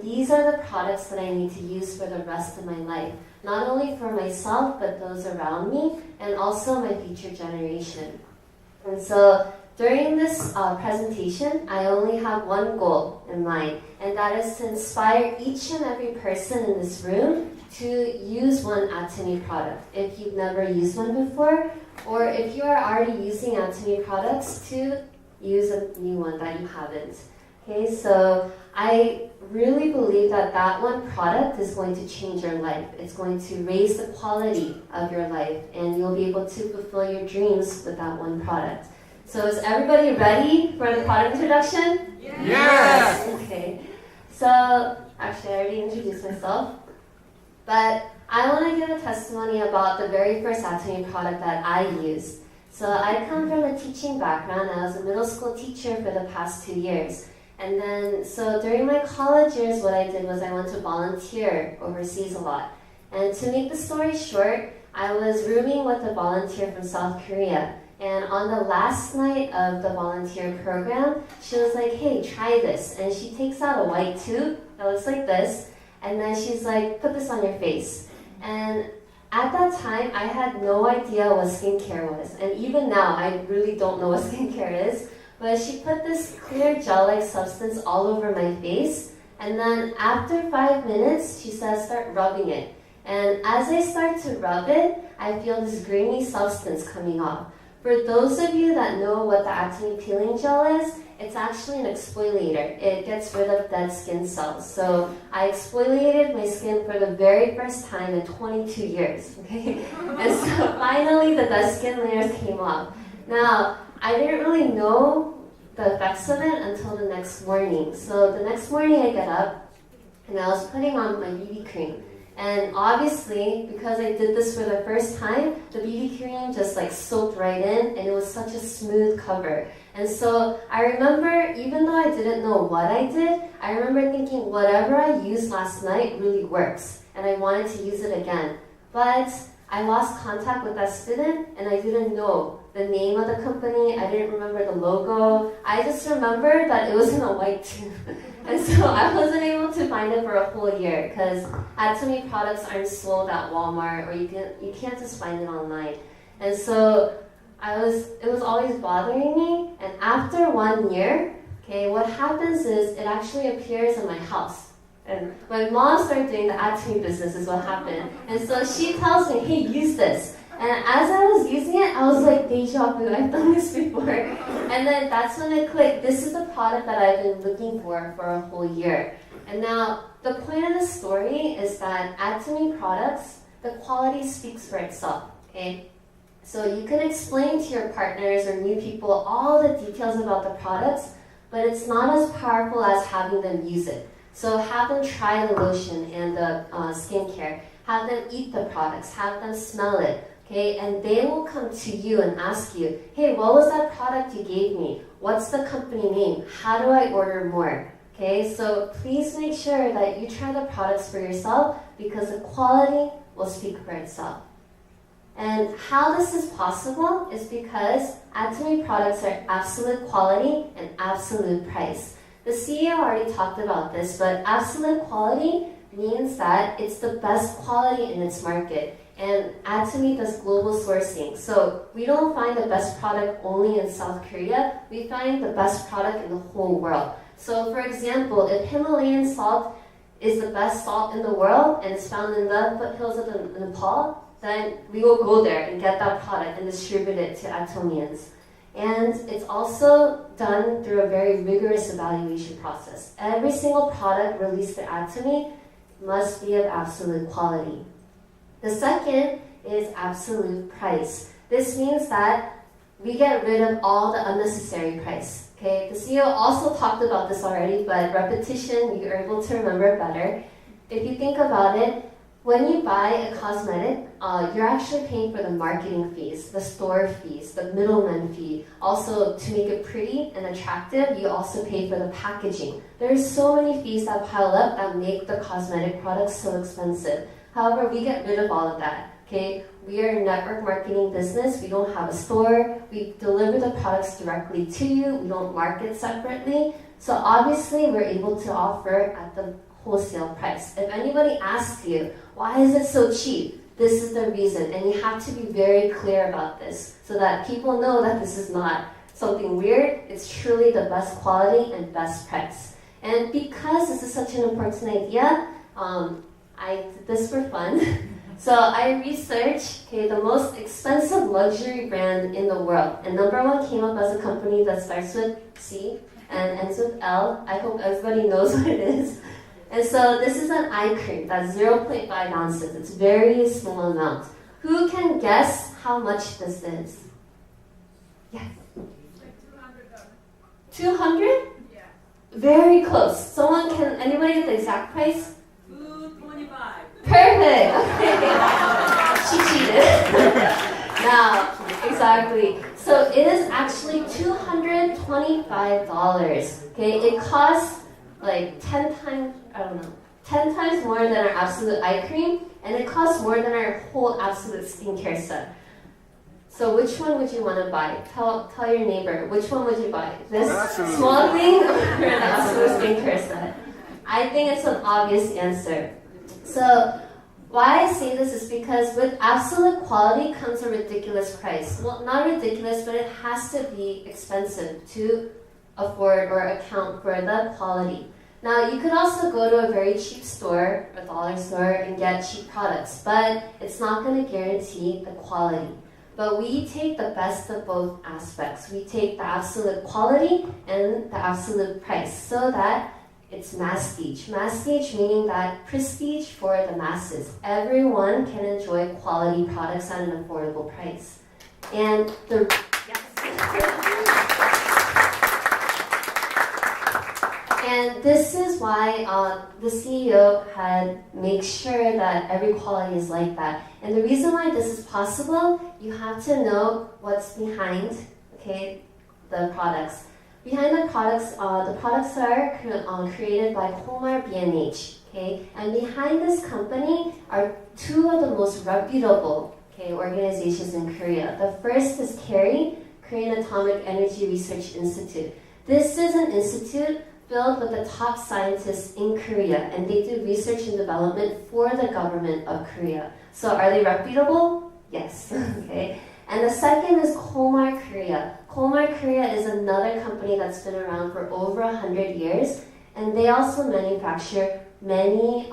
these are the products that I need to use for the rest of my life. Not only for myself, but those around me, and also my future generation. And so during this presentation, I only have one goal in mind, and that is to inspire each and every person in this room to use one Atomy product. If you've never used one before, or if you are already using Atomy products, to use a new one that you haven't. Okay, so I really believe that that one product is going to change your life. It's going to raise the quality of your life, and you'll be able to fulfill your dreams with that one product. So is everybody ready for the product introduction? Yes! Okay, so actually I already introduced myself, but I want to give a testimony about the very first Atomy product that I used. So I come from a teaching background. I was a middle school teacher for the past 2 years. And then, so during my college years, what I did was I went to volunteer overseas a lot. And to make the story short, I was rooming with a volunteer from South Korea. And on the last night of the volunteer program, she was like, hey, try this. And she takes out a white tube that looks like this. And then she's like, put this on your face. And at that time, I had no idea what skincare was. And even now, I really don't know what skincare is. But she put this clear gel-like substance all over my face. And then after 5 minutes, she says, start rubbing it. And as I start to rub it, I feel this grainy substance coming off. For those of you that know what the Atomy peeling gel is, it's actually an exfoliator. It gets rid of dead skin cells. So I exfoliated my skin for the very first time in 22 years. Okay? And so finally the dead skin layers came off. Now, I didn't really know the effects of it until the next morning. So the next morning I get up and I was putting on my BB cream. And obviously, because I did this for the first time, the BB cream just like soaked right in, and it was such a smooth cover. And so I remember, even though I didn't know what I did, I remember thinking whatever I used last night really works, and I wanted to use it again. But I lost contact with that student, and I didn't know the name of the company. I didn't remember the logo. I just remembered that it was in a white tube. And so I wasn't able to find it for a whole year because Atomy products aren't sold at Walmart, or you can't just find it online. And so it was always bothering me. And after 1 year, okay, what happens is it actually appears in my house. And my mom started doing the Atomy business is what happened. And so she tells me, hey, use this. And as I was using it, I was like, deja vu, I've done this before. And then that's when it clicked. This is the product that I've been looking for a whole year. And now, the point of the story is that Atomy products, the quality speaks for itself, okay? So you can explain to your partners or new people all the details about the products, but it's not as powerful as having them use it. So have them try the lotion and the skincare. Have them eat the products. Have them smell it. Okay, and they will come to you and ask you, hey, what was that product you gave me? What's the company name? How do I order more? Okay, so please make sure that you try the products for yourself because the quality will speak for itself. And how this is possible is because Atomy products are absolute quality and absolute price. The CEO already talked about this, but absolute quality means that it's the best quality in its market. And Atomy does global sourcing. So we don't find the best product only in South Korea. We find the best product in the whole world. So for example, if Himalayan salt is the best salt in the world and it's found in the foothills of Nepal, then we will go there and get that product and distribute it to Atomians. And it's also done through a very rigorous evaluation process. Every single product released to Atomy must be of absolute quality. The second is absolute price. This means that we get rid of all the unnecessary price. Okay, the CEO also talked about this already, but repetition, you're able to remember better. If you think about it, when you buy a cosmetic, you're actually paying for the marketing fees, the store fees, the middleman fee. Also, to make it pretty and attractive, you also pay for the packaging. There's so many fees that pile up that make the cosmetic products so expensive. However, we get rid of all of that, okay? We are a network marketing business. We don't have a store. We deliver the products directly to you. We don't market separately. So obviously, we're able to offer at the wholesale price. If anybody asks you, why is it so cheap? This is the reason, and you have to be very clear about this so that people know that this is not something weird. It's truly the best quality and best price. And because this is such an important idea, I did this for fun. So I researched the most expensive luxury brand in the world, and number one came up as a company that starts with C and ends with L. I hope everybody knows what it is. And so this is an eye cream that's 0.5 ounces. It's very small amount. Who can guess how much this is? Yes. Like $200. 200? Yeah. Very close. Anybody get the exact price? $225. Perfect. Okay. She cheated. Now, exactly. So it is actually $225. Okay, it costs like 10 times more than our Absolute eye cream, and it costs more than our whole Absolute skincare set. So which one would you want to buy? Tell your neighbor, which one would you buy? This small thing or the Absolute skincare set? I think it's an obvious answer. So why I say this is because with absolute quality comes a ridiculous price. Well, not ridiculous, but it has to be expensive to afford or account for the quality. Now, you could also go to a very cheap store, a dollar store, and get cheap products, but it's not going to guarantee the quality. But we take the best of both aspects. We take the absolute quality and the absolute price so that it's masstige. Masstige meaning that prestige for the masses. Everyone can enjoy quality products at an affordable price. And And this is why the CEO had made sure that every quality is like that. And the reason why this is possible, you have to know what's behind, the products. Behind the products are created by Komar B&H, And behind this company are two of the most reputable, organizations in Korea. The first is KERI, Korean Atomic Energy Research Institute. This is an institute filled with the top scientists in Korea, and they do research and development for the government of Korea. So are they reputable? Yes. And the second is Komar Korea. Komar Korea is another company that's been around for over 100 years, and they also manufacture many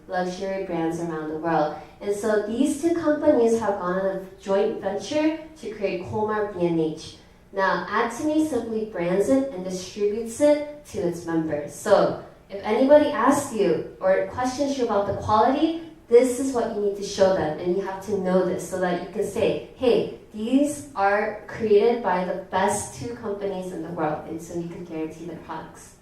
luxury brands around the world. And so these two companies have gone on a joint venture to create Komar B&H. Now, Atomy simply brands it and distributes it to its members. So, if anybody asks you or questions you about the quality, this is what you need to show them, and you have to know this so that you can say, hey, these are created by the best two companies in the world, and so you can guarantee the products.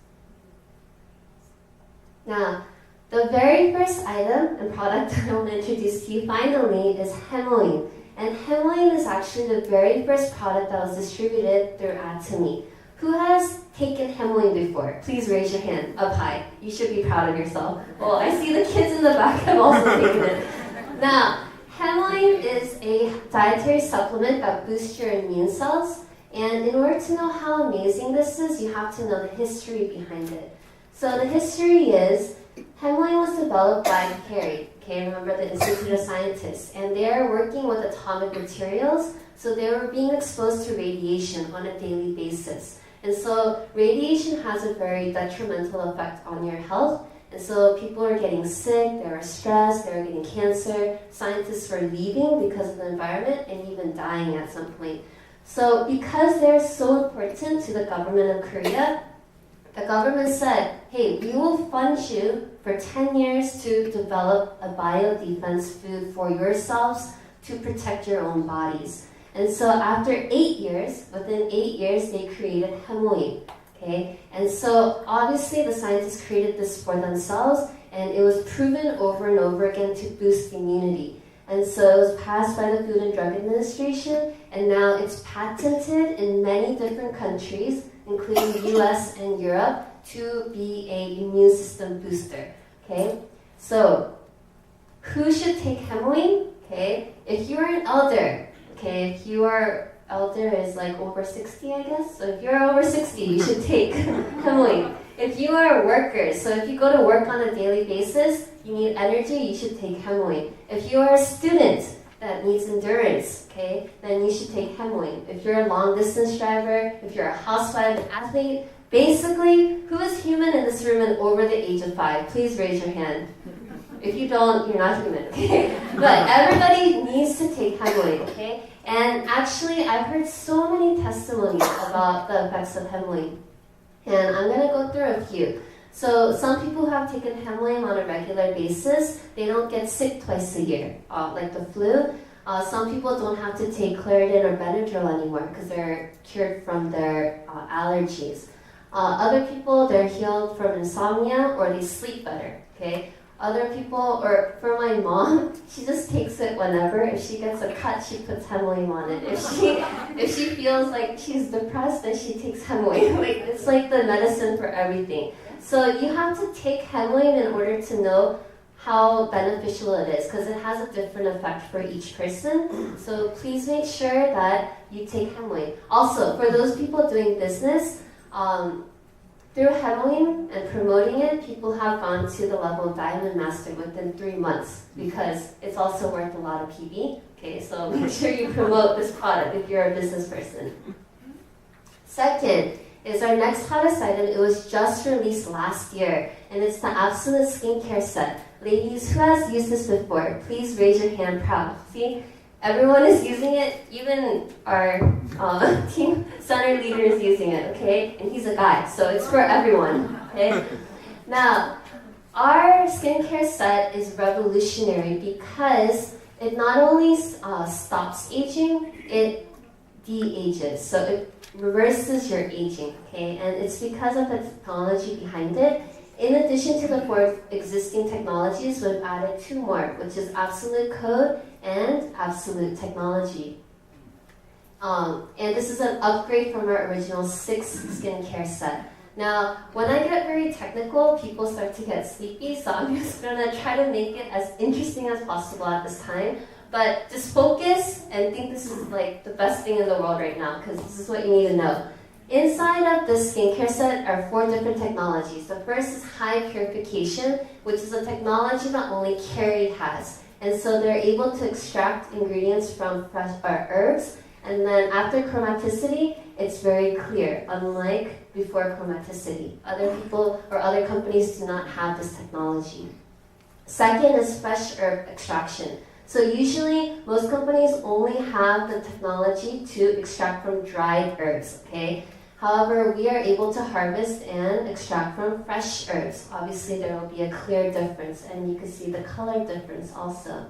Now, the very first item and product that I want to introduce to you finally is Hemoline. And Hemoline is actually the very first product that was distributed through Atomy. Who has taken Hemoline before? Please raise your hand up high. You should be proud of yourself. Well, I see the kids in the back have also taken it. Now, Hemoline is a dietary supplement that boosts your immune cells. And in order to know how amazing this is, you have to know the history behind it. So the history is, Hemoline was developed by KERI, remember the Institute of Scientists, and they are working with atomic materials, so they were being exposed to radiation on a daily basis. And so radiation has a very detrimental effect on your health, and so people are getting sick, they were stressed, they were getting cancer, scientists were leaving because of the environment and even dying at some point. So because they're so important to the government of Korea, the government said, hey, we will fund you for 10 years to develop a biodefense food for yourselves to protect your own bodies. And so after 8 years, within 8 years, they created Hemoline. And so obviously the scientists created this for themselves, and it was proven over and over again to boost immunity. And so it was passed by the Food and Drug Administration, and now it's patented in many different countries, including the US and Europe, to be an immune system booster. So who should take Hemoline? If you're an elder, if you are elder is like over 60, I guess. So if you're over 60, you should take Hemoline. If you are a worker, so if you go to work on a daily basis, you need energy, you should take Hemoin. If you are a student that needs endurance, okay, then you should take Hemoin. If you're a long distance driver, if you're a housewife, an athlete, basically, who is human in this room and over the age of 5? Please raise your hand. If you don't, you're not human, okay? But everybody needs to take Hemoin, okay? And actually, I've heard so many testimonies about the effects of Hemoin. And I'm going to go through a few. So some people who have taken Hemoin on a regular basis, they don't get sick twice a year, like the flu. Some people don't have to take Claritin or Benadryl anymore because they're cured from their allergies. Other people, they're healed from insomnia or they sleep better, okay? Other people, or for my mom, she just takes it whenever. If she gets a cut, she puts Hemoin on it. If she feels like she's depressed, then she takes Hemoin. Like, it's like the medicine for everything. So you have to take Hemoin in order to know how beneficial it is, because it has a different effect for each person. So please make sure that you take Hemoin. Also, for those people doing business, through Hemoin and promoting it, people have gone to the level of Diamond Master within 3 months because it's also worth a lot of PB. Okay, so make sure you promote this product if you're a business person. Second is our next hottest item. It was just released last year, and it's the Absolute Skincare Set. Ladies, who has used this before? Please raise your hand proud. See? Everyone is using it, even our team center leader is using it, okay? And he's a guy, so it's for everyone, okay? Now, our skincare set is revolutionary because it not only stops aging, it de-ages. So it reverses your aging, okay? And it's because of the technology behind it. In addition to the 4 existing technologies, we've added 2 more, which is Absolute Code and Absolute Technology. And this is an upgrade from our original 6 skincare set. Now, when I get very technical, people start to get sleepy, so I'm just gonna try to make it as interesting as possible at this time. But just focus and think this is like the best thing in the world right now, because this is what you need to know. Inside of this skincare set are 4 different technologies. The first is high purification, which is a technology that only Carrie has. And so they're able to extract ingredients from fresh herbs. And then after chromaticity, it's very clear, unlike before chromaticity. Other people or other companies do not have this technology. Second is fresh herb extraction. So usually, most companies only have the technology to extract from dried herbs, okay? However, we are able to harvest and extract from fresh herbs. Obviously, there will be a clear difference, and you can see the color difference also.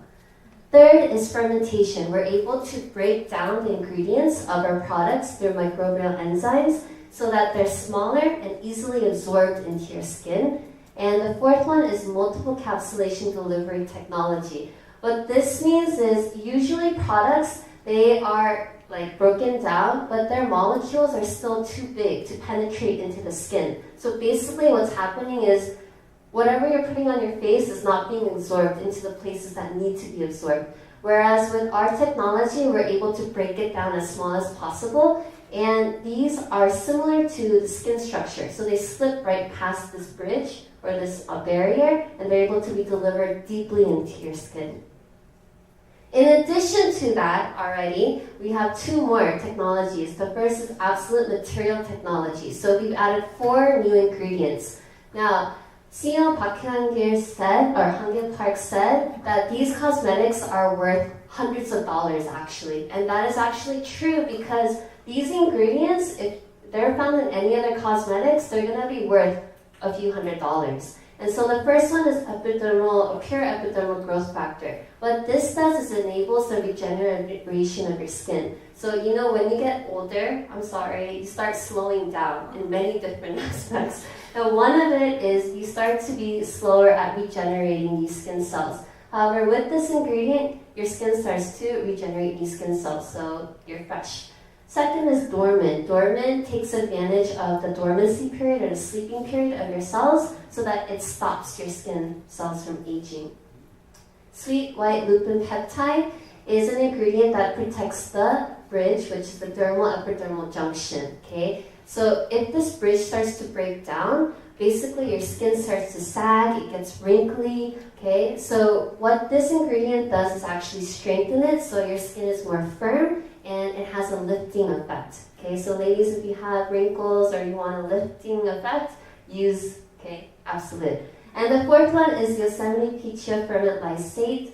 Third is fermentation. We're able to break down the ingredients of our products through microbial enzymes so that they're smaller and easily absorbed into your skin. And the fourth one is multiple encapsulation delivery technology. What this means is usually products, they are like broken down, but their molecules are still too big to penetrate into the skin. So basically what's happening is whatever you're putting on your face is not being absorbed into the places that need to be absorbed. Whereas with our technology, we're able to break it down as small as possible. And these are similar to the skin structure. So they slip right past this bridge or this barrier, and they're able to be delivered deeply into your skin. In addition to that already, we have 2 more technologies. The first is absolute material technology. So we've added 4 new ingredients. Now, CEO Park Han-gil said, or Han-gil Park said, that these cosmetics are worth hundreds of dollars actually. And that is actually true because these ingredients, if they're found in any other cosmetics, they're gonna be worth a few $100s. And so the first one is epidermal, or pure epidermal growth factor. What this does is enables the regeneration of your skin. So you know when you get older, you start slowing down in many different aspects. And one of it is you start to be slower at regenerating these skin cells. However, with this ingredient, your skin starts to regenerate these skin cells, so you're fresh. Second is dormant. Dormant takes advantage of the dormancy period or the sleeping period of your cells so that it stops your skin cells from aging. Sweet white lupin peptide is an ingredient that protects the bridge, which is the dermal-epidermal junction, okay? So if this bridge starts to break down, basically your skin starts to sag, it gets wrinkly, okay? So what this ingredient does is actually strengthen it so your skin is more firm and it has a lifting effect, okay? So ladies, if you have wrinkles or you want a lifting effect, use, okay, Absolute. And the fourth one is Yosemite Pichia Ferment Lysate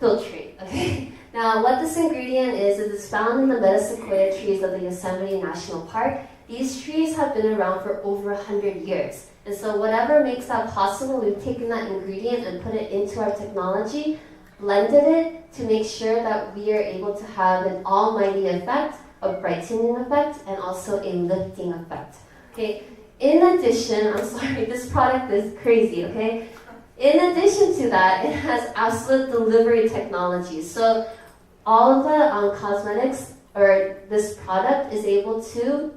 Filtrate, okay? Now, what this ingredient is it's found in the metasequoia trees of the Yosemite National Park. These trees have been around for over 100 years. And so whatever makes that possible, we've taken that ingredient and put it into our technology, blended it to make sure that we are able to have an almighty effect, a brightening effect, and also a lifting effect. Okay. In addition, I'm sorry, this product is crazy, okay? In addition to that, it has absolute delivery technology. So all of the cosmetics or this product is able to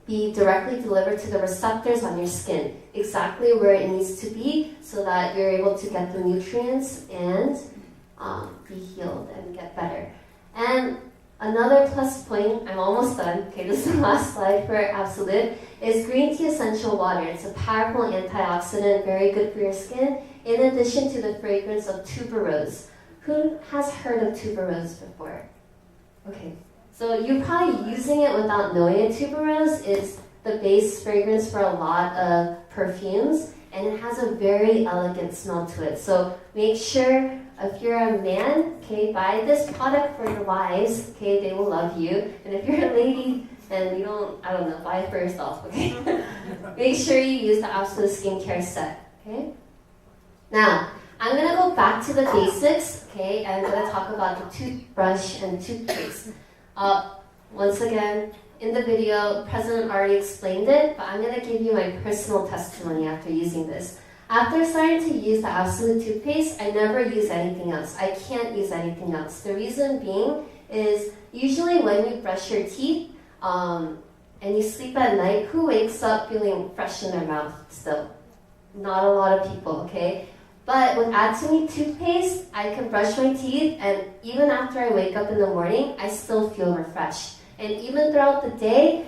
be directly delivered to the receptors on your skin, exactly where it needs to be so that you're able to get the nutrients and be healed and get better. And another plus point, I'm almost done, okay, this is the last slide for Absolute, is green tea essential water. It's a powerful antioxidant, very good for your skin, in addition to the fragrance of tuberose. Who has heard of tuberose before? Okay, so you're probably using it without knowing it. Tuberose is the base fragrance for a lot of perfumes, and it has a very elegant smell to it. So make sure if you're a man, okay, buy this product for your wives, okay, they will love you. And if you're a lady and you don't, I don't know, buy it for yourself, okay? Make sure you use the Absolute skincare set, okay? Now, I'm gonna go back to the basics, okay, and I'm gonna talk about the toothbrush and toothpaste. Once again, in the video, the president already explained it, but I'm gonna give you my personal testimony after using this. After starting to use the Absolute toothpaste, I never use anything else. I can't use anything else. The reason being is usually when you brush your teeth and you sleep at night, who wakes up feeling fresh in their mouth still? Not a lot of people, okay? But with Atomy toothpaste, I can brush my teeth, and even after I wake up in the morning, I still feel refreshed. And even throughout the day,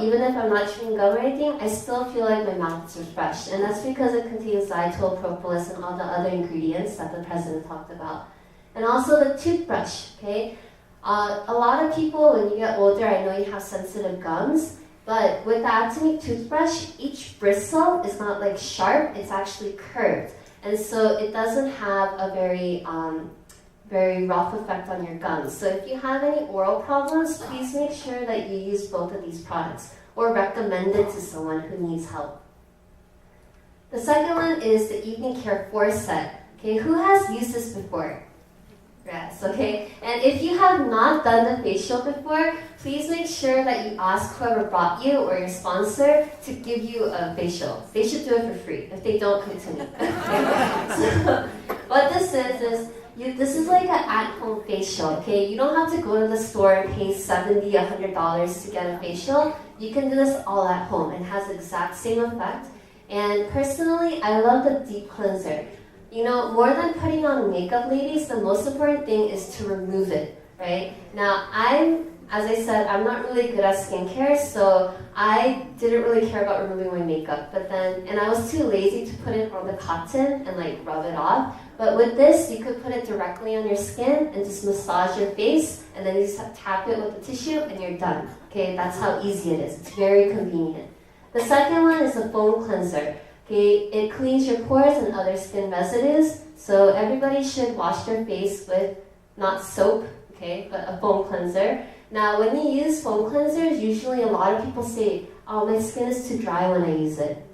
even if I'm not chewing gum or anything, I still feel like my mouth is refreshed. And that's because it contains xylitol, propolis, and all the other ingredients that the president talked about. And also the toothbrush, okay? A lot of people, when you get older, I know you have sensitive gums, but with the Atomy toothbrush, each bristle is not like sharp, it's actually curved. And so it doesn't have a very rough effect on your gums. So if you have any oral problems, please make sure that you use both of these products or recommend it to someone who needs help. The second one is the Evening Care 4 set. Okay, who has used this before? Yes, okay. And if you have not done the facial before, please make sure that you ask whoever brought you or your sponsor to give you a facial. They should do it for free. If they don't, continue. So what this is this is like an at-home facial, okay? You don't have to go to the store and pay $70, $100 to get a facial. You can do this all at home. It has the exact same effect. And personally, I love the deep cleanser. You know, more than putting on makeup, ladies, the most important thing is to remove it, right? Now, as I said, I'm not really good at skincare, so I didn't really care about removing my makeup. And I was too lazy to put it on the cotton and like rub it off. But with this, you could put it directly on your skin and just massage your face, and then you just tap it with a tissue and you're done. Okay, that's how easy it is. It's very convenient. The second one is a foam cleanser. Okay, it cleans your pores and other skin residues. So everybody should wash their face with not soap, okay, but a foam cleanser. Now, when you use foam cleansers, usually a lot of people say, "Oh, my skin is too dry when I use it."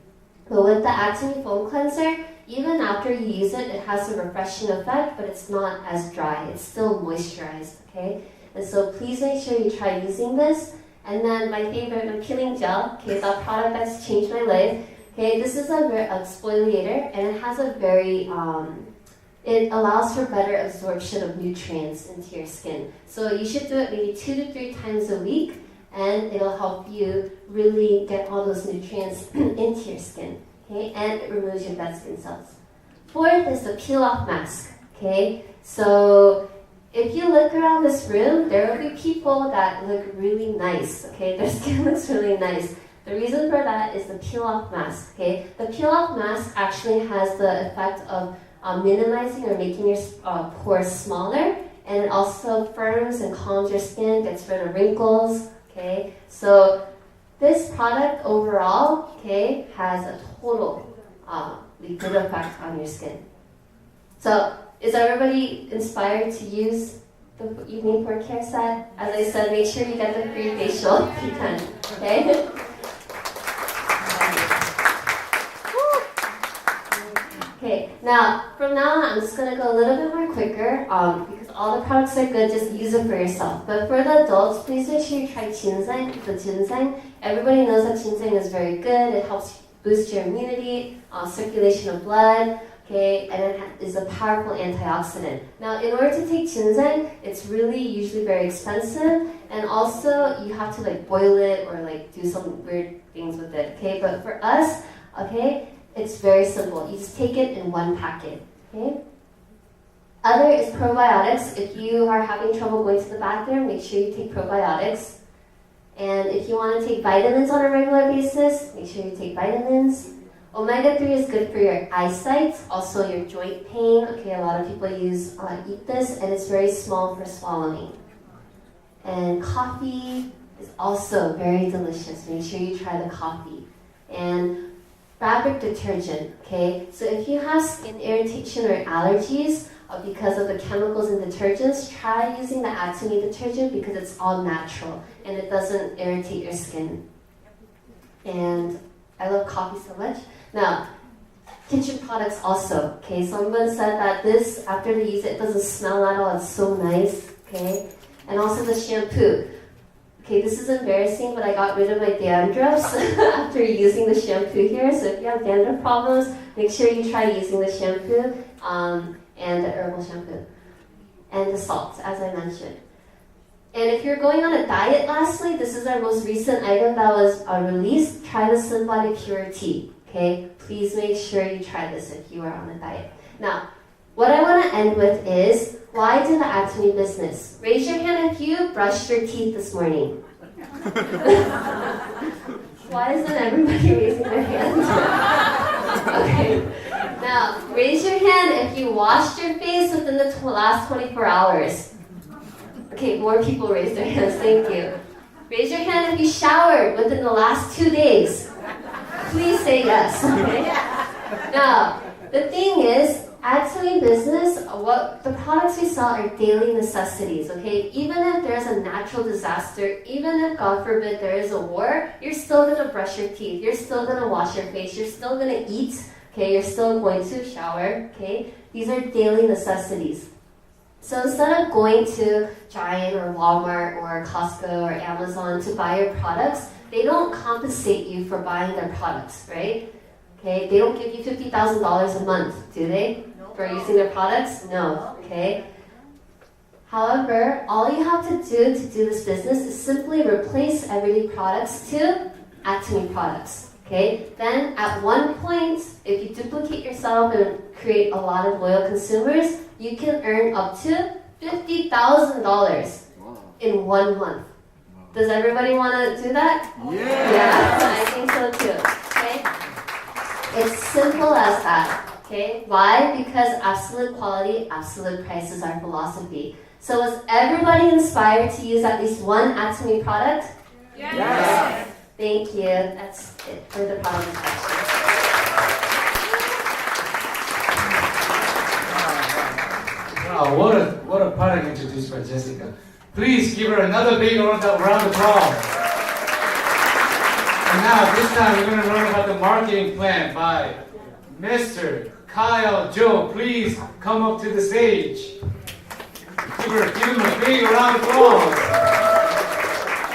But with the Atomy foam cleanser, even after you use it, it has a refreshing effect, but it's not as dry. It's still moisturized, okay? And so please make sure you try using this. And then my favorite, my peeling gel, okay, that product that's changed my life. Okay, this is a exfoliator, and it has a very, it allows for better absorption of nutrients into your skin. So you should do it maybe 2 to 3 times a week, and it'll help you really get all those nutrients into your skin. Okay, and it removes your dead skin cells. Fourth is the peel-off mask. Okay, so if you look around this room, there will be people that look really nice. Okay, their skin looks really nice. The reason for that is the peel-off mask, okay? The peel-off mask actually has the effect of minimizing or making your pores smaller, and it also firms and calms your skin, gets rid of wrinkles, okay? So this product overall, okay, has a total good effect on your skin. So is everybody inspired to use the evening pore care set? As I said, make sure you get the free facial if you can, okay? Okay, now, from now on, I'm just going to go a little bit more quicker because all the products are good, just use it for yourself. But for the adults, please make sure you try ginseng, the ginseng. Everybody knows that ginseng is very good. It helps boost your immunity, circulation of blood, okay, and it is a powerful antioxidant. Now, in order to take ginseng, it's really usually very expensive, and also you have to like boil it or like do some weird things with it, okay? But for us, okay, it's very simple. You just take it in one packet, okay? Other is probiotics. If you are having trouble going to the bathroom, make sure you take probiotics. And if you want to take vitamins on a regular basis, make sure you take vitamins. Omega-3 is good for your eyesight, also your joint pain. Okay, a lot of people eat this, and it's very small for swallowing. And coffee is also very delicious. Make sure you try the coffee. And fabric detergent, okay? So if you have skin irritation or allergies because of the chemicals in detergents, try using the Atomy detergent because it's all natural and it doesn't irritate your skin. And I love coffee so much. Now, kitchen products also, okay? Someone said that this, after they use it, it doesn't smell at all. It's so nice, okay? And also the shampoo. Okay, this is embarrassing, but I got rid of my dandruffs after using the shampoo here. So if you have dandruff problems, make sure you try using the shampoo and the herbal shampoo. And the salt, as I mentioned. And if you're going on a diet, lastly, this is our most recent item that was released. Try the Slim Body Pure Tea, okay? Please make sure you try this if you are on a diet. Now, what I want to end with is, why do the Atomy business? Raise your hand if you brushed your teeth this morning. Why isn't everybody raising their hand? Okay. Now, raise your hand if you washed your face within the last 24 hours. Okay, more people raised their hands. Thank you. Raise your hand if you showered within the last 2 days. Please say yes. Okay? Now, the thing is, Atomy business, what the products we sell are daily necessities, okay? Even if there's a natural disaster, even if, God forbid, there is a war, you're still gonna brush your teeth, you're still gonna wash your face, you're still gonna eat, okay? You're still going to shower, okay? These are daily necessities. So instead of going to Giant or Walmart or Costco or Amazon to buy your products, they don't compensate you for buying their products, right? Okay, they don't give you $50,000 a month, do they? For using their products? No, okay? However, all you have to do this business is simply replace everyday products to Atomy products, okay? Then at one point, if you duplicate yourself and create a lot of loyal consumers, you can earn up to $50,000 in 1 month. Does everybody want to do that? Yeah, I think so too, okay? It's simple as that. Okay, why? Because absolute quality, absolute price is our philosophy. So was everybody inspired to use at least one Atomy product? Yes. Thank you. That's it for the product inspection. Wow, what a product introduced by Jessica. Please give her another big round of applause. And now, this time we're going to learn about the marketing plan by Mr. Kyle Joe. Please come up to the stage. Give him a big round of applause.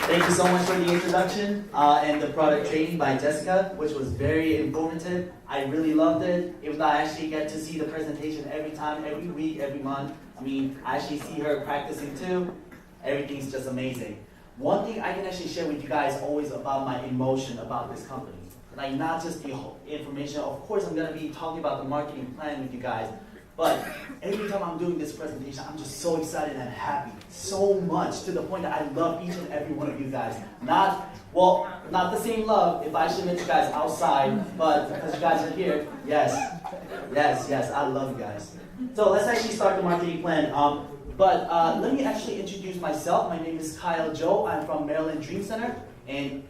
Thank you so much for the introduction and the product training by Jessica, which was very informative. I really loved it. Even though I actually get to see the presentation every time, every week, every month. I mean, I actually see her practicing too. Everything's just amazing. One thing I can actually share with you guys always about my emotion about this company. Like not just the whole information. Of course, I'm going to be talking about the marketing plan with you guys. But every time I'm doing this presentation, I'm just so excited and happy. So much to the point that I love each and every one of you guys. Not the same love if I should meet you guys outside, but because you guys are here, yes, I love you guys. So let's actually start the marketing plan. But let me actually introduce myself. My name is Kyle Joe. I'm from Maryland Dream Center, and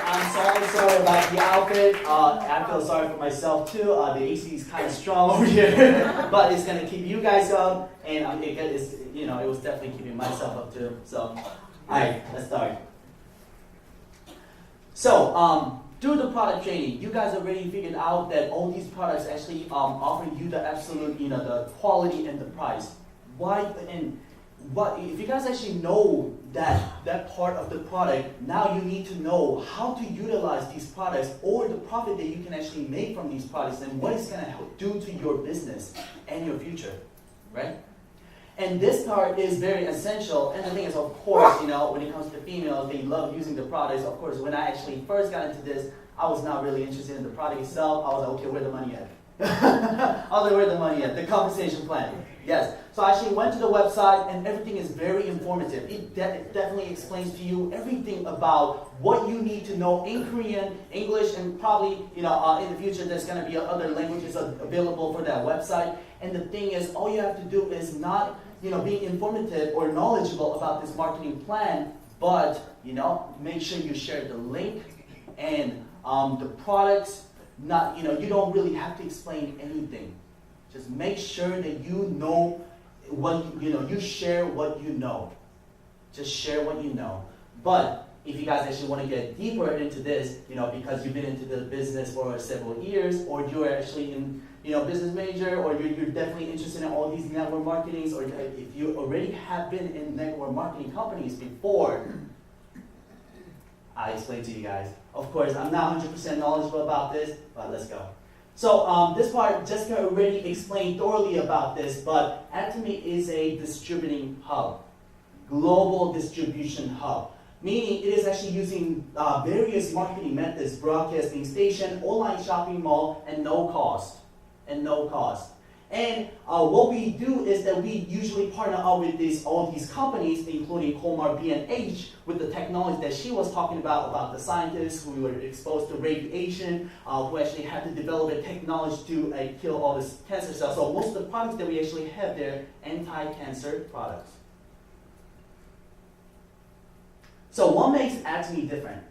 I'm sorry about the outfit. I feel sorry for myself too. The AC is kind of strong over here, but it's gonna keep you guys up, and it was definitely keeping myself up too. So, all right, let's start. So, through the product training, you guys already figured out that all these products actually offer you the absolute, the quality and the price. If you guys actually know that part of the product, now you need to know how to utilize these products or the profit that you can actually make from these products and what it's going to do to your business and your future, right? And this part is very essential. And the thing is, of course, when it comes to females, they love using the products. Of course, when I actually first got into this, I was not really interested in the product itself. I was like, okay, where the money at? I was like, where the money at? The compensation plan. Yes. So I actually went to the website, and everything is very informative. It definitely explains to you everything about what you need to know in Korean, English, and probably, in the future, there's going to be other languages available for that website. And the thing is, all you have to do is not, being informative or knowledgeable about this marketing plan, but, make sure you share the link and the products. Not, you don't really have to explain anything. Just make sure that you know what, you share what you know. Just share what you know. But if you guys actually want to get deeper into this, because you've been into the business for several years, or you're actually in, business major, or you're definitely interested in all these network marketings, or if you already have been in network marketing companies before, I'll explain to you guys. Of course, I'm not 100% knowledgeable about this, but let's go. So this part, Jessica already explained thoroughly about this, but Atomy is a distributing hub, global distribution hub, meaning it is actually using various marketing methods, broadcasting station, online shopping mall, and no cost. And what we do is that we usually partner up with all these companies, including Colmar B&H, with the technology that she was talking about the scientists who were exposed to radiation, who actually had to develop a technology to kill all this cancer cells. So most of the products that we actually have there, anti-cancer products. So what makes Atomy different?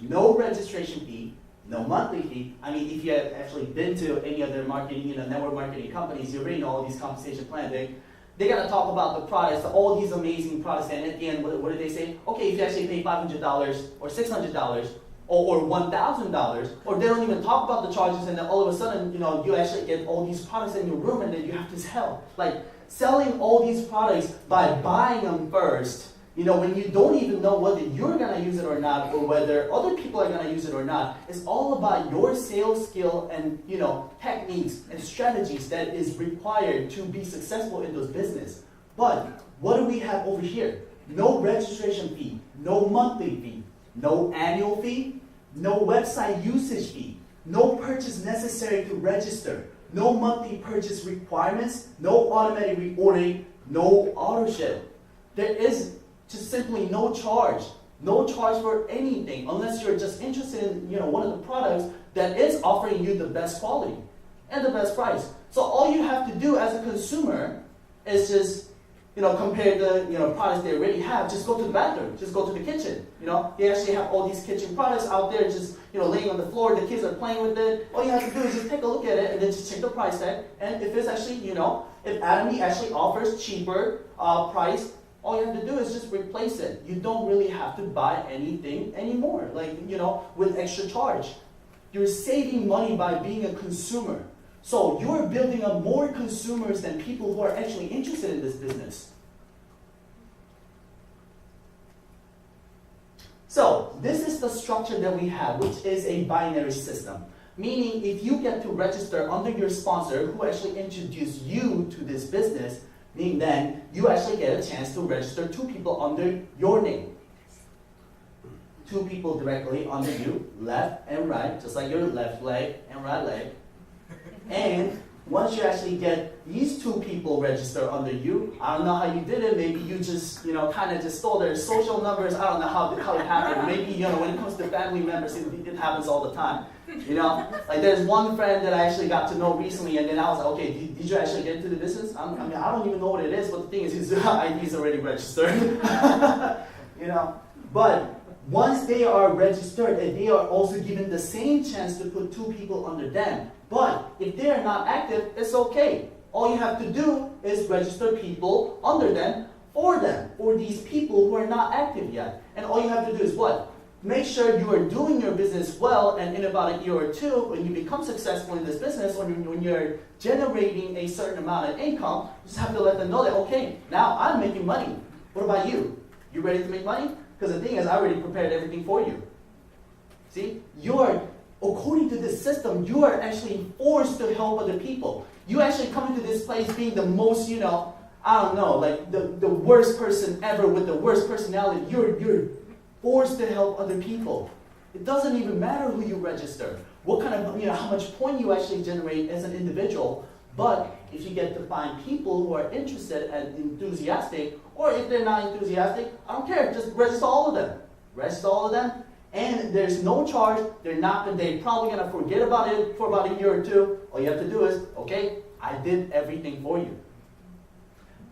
No registration fee. No monthly fee. I mean, if you have actually been to any other marketing, network marketing companies, you already know all these compensation plans. They're gonna talk about the products, all these amazing products, and at the end, what do they say? Okay, if you actually pay $500 or $600 or $1,000, or they don't even talk about the charges, and then all of a sudden, you actually get all these products in your room, and then you have to sell. Like selling all these products by buying them first. When you don't even know whether you're going to use it or not, or whether other people are going to use it or not, it's all about your sales skill and, techniques and strategies that is required to be successful in those business. But what do we have over here? No registration fee, no monthly fee, no annual fee, no website usage fee, no purchase necessary to register, no monthly purchase requirements, no automatic reordering, no auto ship. There is just simply no charge for anything unless you're just interested in one of the products that is offering you the best quality and the best price. So all you have to do as a consumer is just compare the products they already have. Just go to the bathroom, just go to the kitchen. They actually have all these kitchen products out there just laying on the floor. The kids are playing with it. All you have to do is just take a look at it and then just check the price tag. And if it's actually if Atomy actually offers cheaper price, all you have to do is just replace it. You don't really have to buy anything anymore, with extra charge. You're saving money by being a consumer. So you're building up more consumers than people who are actually interested in this business. So this is the structure that we have, which is a binary system. Meaning if you get to register under your sponsor who actually introduced you to this business, meaning then you actually get a chance to register 2 people under your name. 2 people directly under you, left and right, just like your left leg and right leg. And once you actually get these 2 people registered under you, I don't know how you did it. Maybe you just, kind of just stole their social numbers. I don't know how it happened. Maybe, when it comes to family members, it happens all the time. Like there's one friend that I actually got to know recently, and then I was like, okay, did you actually get into the business? I don't even know what it is, but the thing is, his ID is already registered. But once they are registered, and they are also given the same chance to put 2 people under them. But if they are not active, it's okay. All you have to do is register people under them, for these people who are not active yet. And all you have to do is what? Make sure you are doing your business well, and in about a year or 2, when you become successful in this business, when you're generating a certain amount of income, you just have to let them know that, okay, now I'm making money. What about you? You ready to make money? Because the thing is, I already prepared everything for you. See? According to this system, you are actually forced to help other people. You actually come into this place being the most, I don't know, like the worst person ever with the worst personality. You're forced to help other people. It doesn't even matter who you register, what kind of, how much point you actually generate as an individual. But if you get to find people who are interested and enthusiastic, or if they're not enthusiastic, I don't care, just register all of them. Register all of them, and there's no charge. They're probably gonna forget about it for about a year or 2. All you have to do is, okay, I did everything for you.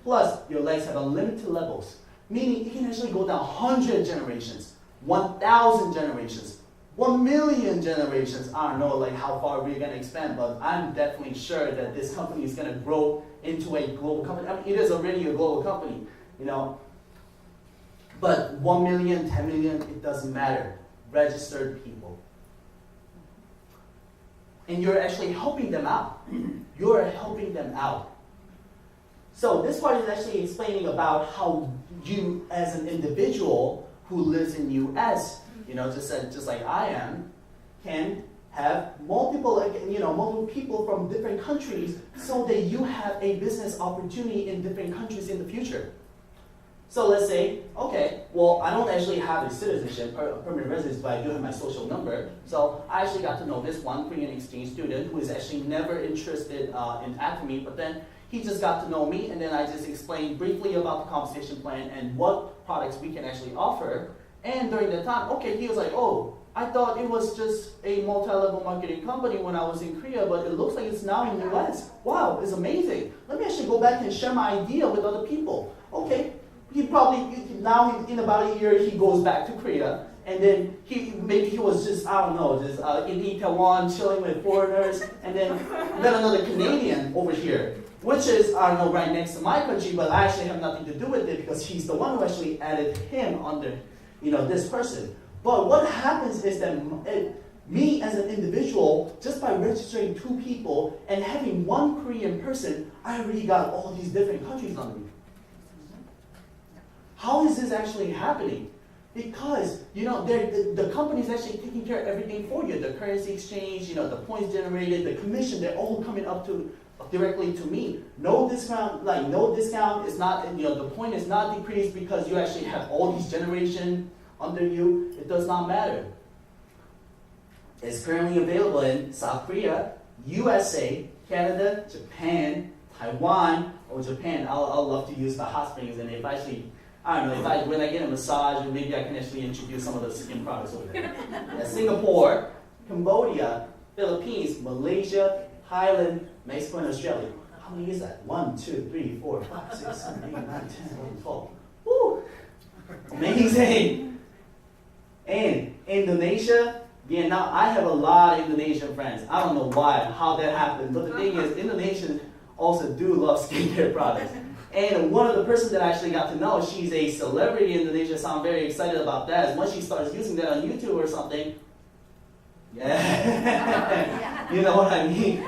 Plus, your legs have unlimited levels, meaning it can actually go down 100 generations, 1,000 generations, 1,000,000 generations. I don't know like how far we're gonna expand, but I'm definitely sure that this company is gonna grow into a global company. I mean, it is already a global company, But 1 million, 10 million, it doesn't matter. Registered people. And you're actually helping them out. You're helping them out. So this part is actually explaining about how you as an individual who lives in US, just like I am, can have multiple people from different countries so that you have a business opportunity in different countries in the future. So let's say, okay, well, I don't actually have a citizenship or a permanent residence, but I do have my social number. So I actually got to know this one Korean exchange student who is actually never interested in Atomy, but then he just got to know me, and then I just explained briefly about the compensation plan and what products we can actually offer. And during that time, okay, he was like, oh, I thought it was just a multi-level marketing company when I was in Korea, but it looks like it's now in the US. Wow, it's amazing. Let me actually go back and share my idea with other people. Okay. Now in about a year, he goes back to Korea, and then maybe he was just, I don't know, just in Taiwan, chilling with foreigners, and then another Canadian over here, which is, I don't know, right next to my country, but I actually have nothing to do with it because he's the one who actually added him under, this person. But what happens is that me as an individual, just by registering 2 people and having 1 Korean person, I already got all these different countries under me. How is this actually happening? Because, the company is actually taking care of everything for you. The currency exchange, the points generated, the commission, they're all coming up directly to me. No discount, is not, the point is not decreased because you actually have all these generation under you. It does not matter. It's currently available in South Korea, USA, Canada, Japan, Taiwan, or Japan. I'll love to use the hot springs, and if actually, I don't know, when I get a massage, or maybe I can actually introduce some of the skin products over there. Singapore, Cambodia, Philippines, Malaysia, Thailand, Mexico, and Australia. How many is that? 1, 2, 3, 4, 5, 6, 7, 8, 9, 10, 11, 12. Woo! Amazing! And Indonesia, Vietnam. I have a lot of Indonesian friends. I don't know how that happened, but the thing is, Indonesians also do love skincare products. And one of the persons that I actually got to know, she's a celebrity in Indonesia, so I'm very excited about that. Once she starts using that on YouTube or something, yeah, you know what I mean?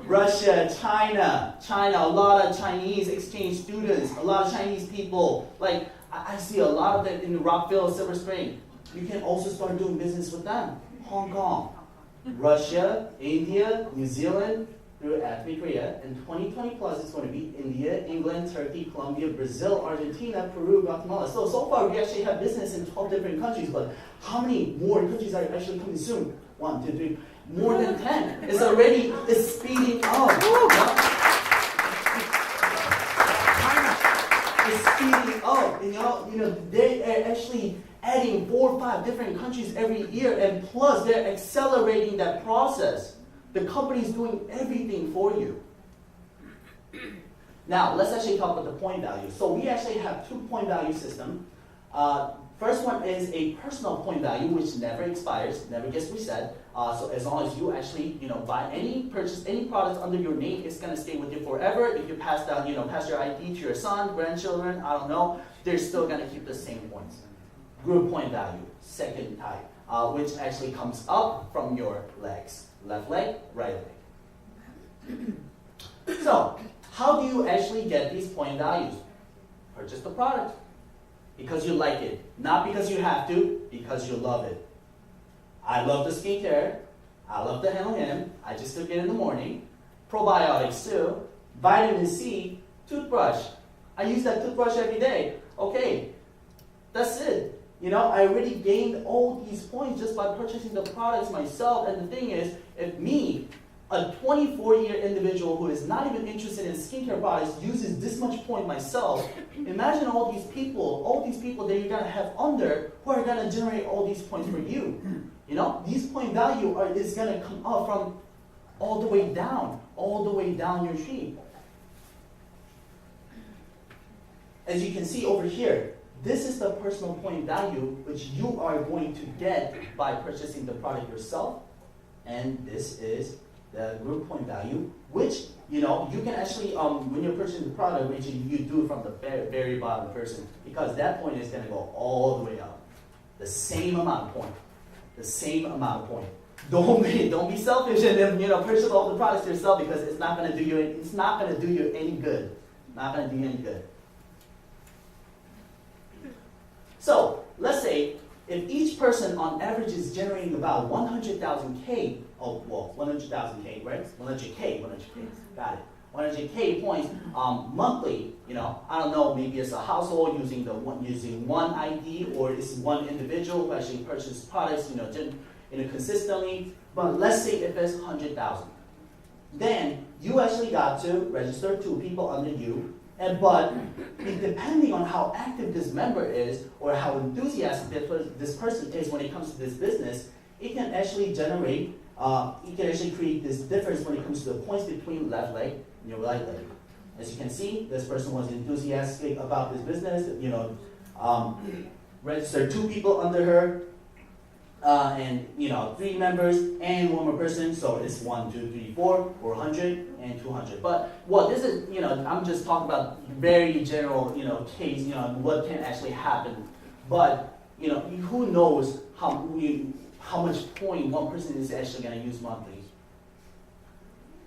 Russia, China, a lot of Chinese exchange students, a lot of Chinese people. Like, I see a lot of them in Rockville, Silver Spring. You can also start doing business with them. Hong Kong, Russia, India, New Zealand, through Atomy Korea. And 2020 plus, it's going to be India, England, Turkey, Colombia, Brazil, Argentina, Peru, Guatemala. So far, we actually have business in 12 different countries, but how many more countries are actually coming soon? 1, 2, 3. more than 10. It's speeding up. It's speeding up. They are actually adding 4 or 5 different countries every year, and plus they're accelerating that process. The company is doing everything for you. Now, let's actually talk about the point value. So we actually have 2 point value system. First one is a personal point value, which never expires, never gets reset. So as long as you actually, buy purchase any products under your name, it's gonna stay with you forever. If you pass down, pass your ID to your son, grandchildren, I don't know, they're still gonna keep the same points. Group point value, second type, which actually comes up from your legs, left leg, right leg. So, how do you actually get these point values? Purchase the product. Because you like it. Not because you have to, because you love it. I love the skincare. I love the Hand. I just took it in the morning. Probiotics too. Vitamin C. Toothbrush. I use that toothbrush every day. Okay, that's it. I already gained all these points just by purchasing the products myself. And the thing is, if me, a 24-year individual who is not even interested in skincare products uses this much point myself, imagine all these people that you're gonna have under who are gonna generate all these points for you. These point value is gonna come up from all the way down your tree. As you can see over here, this is the personal point value which you are going to get by purchasing the product yourself, and this is the group point value, which you can actually when you're purchasing the product, which you do from the very bottom person, because that point is going to go all the way up, the same amount of point. Don't be selfish and then purchase all the products yourself, because it's not going to do you any good. So let's say if each person on average is generating about 100,000 K, 100,000 K, right? 100K, got it. 100K points monthly. I don't know, maybe it's a household using one ID, or it's one individual who actually purchases products, consistently. But let's say if it's 100,000, then you actually got to register 2 people under you. But depending on how active this member is, or how enthusiastic this person is when it comes to this business, it can actually create this difference when it comes to the points between left leg and your right leg. As you can see, this person was enthusiastic about this business, registered 2 people under her, and 3 members and 1 more person, so it's 1, 2, 3, 4, 400 and 200. But this is, I'm just talking about very general, case, what can actually happen. But who knows how much point one person is actually going to use monthly.